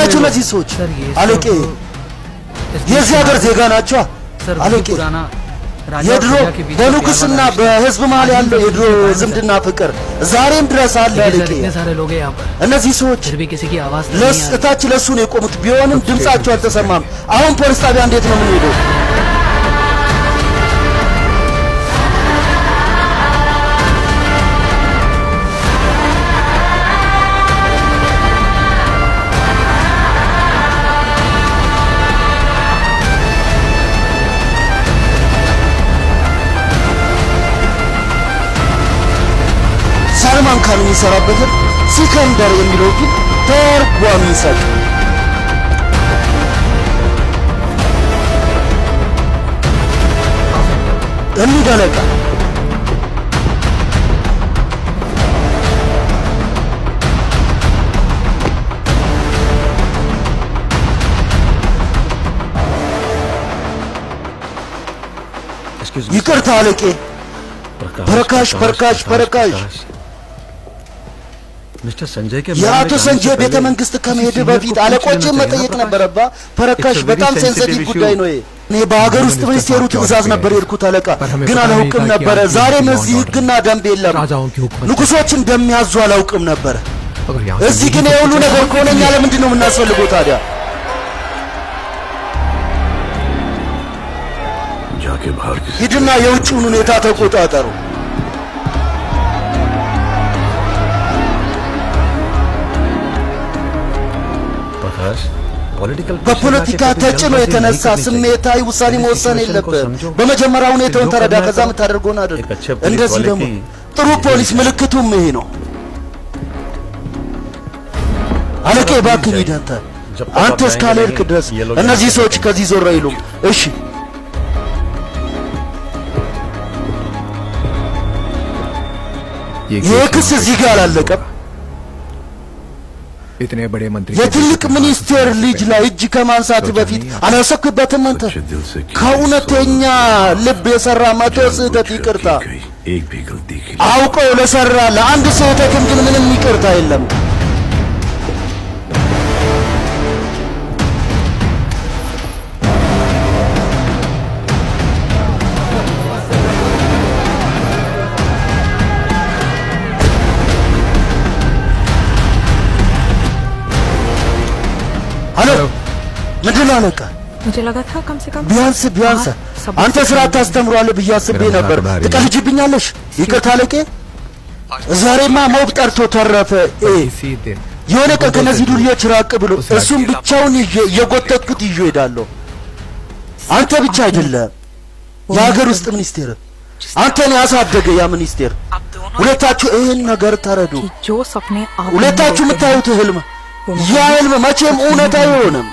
ናቸው እነዚህ ሰዎች? አለቄ የዚህ ሀገር ዜጋ ናቸው አለቄ። የድሮ በንጉስና በህዝብ መሃል ያለው የድሮ ዝምድና ፍቅር ዛሬም ድረስ አለ አለቄ። እነዚህ ሰዎች ለስታች ለሱ ነው የቆሙት ቢሆንም ድምጻቸው አልተሰማም። አሁን ፖሊስ ጣቢያ እንዴት ነው የምንሄደው? ሰልማን ካን የሚሰራበት ሲከንደር የሚለው ግን ተርጓሚ ይሰጥ እንዲደለቃ ይቅርታ አለቄ። በረካሽ मिस्टर संजय के የአቶ संजय ቤተ መንግስት ከመሄድ በፊት አለቆችን መጠየቅ ነበረባ። በረካሽ በጣም ሴንሲቲቭ ጉዳይ ነው። እኔ በአገር ውስጥ ሚኒስቴሩ ትዕዛዝ ነበር የሄድኩት አለቃ፣ ግን አላውቅም ነበር። ዛሬም እዚህ ህግና ደንብ የለም። ንጉሶች እንደሚያዙ አላውቅም ነበር። እዚህ ግን የሁሉ ነገር ከሆነኛ ለምንድን ነው የምናስፈልገው ታዲያ? ሂድና የውጭውን ሁኔታ ተቆጣጠሩ። በፖለቲካ ተጭኖ የተነሳ ስሜታዊ ውሳኔ መወሰን የለብህም። በመጀመሪያ ሁኔታውን ተረዳ፣ ከዛ የምታደርገውን አድርግ። እንደዚህ ደግሞ ጥሩ ፖሊስ ምልክቱም ይሄ ነው። አለቄ እባክህ ሂድ አንተ እስካልሄድክ ድረስ እነዚህ ሰዎች ከዚህ ዞር አይሉም። እሺ ይሄ ክስ እዚህ ጋር አላለቀም። इतने बड़े मंत्री የትልቅ ሚኒስቴር ልጅ ላይ እጅ ከማንሳት በፊት አላሰብክበትም አንተ? ከእውነተኛ ልብ የሰራ መቶ ስህተት ይቅርታ አውቀው ለሰራ ለአንድ ስህተት ግን ምንም ይቅርታ የለም። ምንድነው አለቃ? मुझे लगा था कम से कम ቢያንስ አንተ ስራ ታስተምሯለህ ብዬ አስቤ ነበር። ትቀልጅብኛለሽ። ይቅርታ አለቄ። ዛሬማ ሞብ ጠርቶ ተረፈ። የሆነ ቀን ከነዚህ ዱርዬዎች ራቅ ብሎ እሱም ብቻውን የጎተትኩት ይዤ ሄዳለሁ። አንተ ብቻ አይደለም የሀገር ውስጥ ሚኒስቴር አንተን ያሳደገ ያ ሚኒስቴር። ሁለታችሁ ይህን ነገር ተረዱ። ሁለታችሁ የምታዩት ህልም ያ ህልም መቼም እውነት አይሆንም።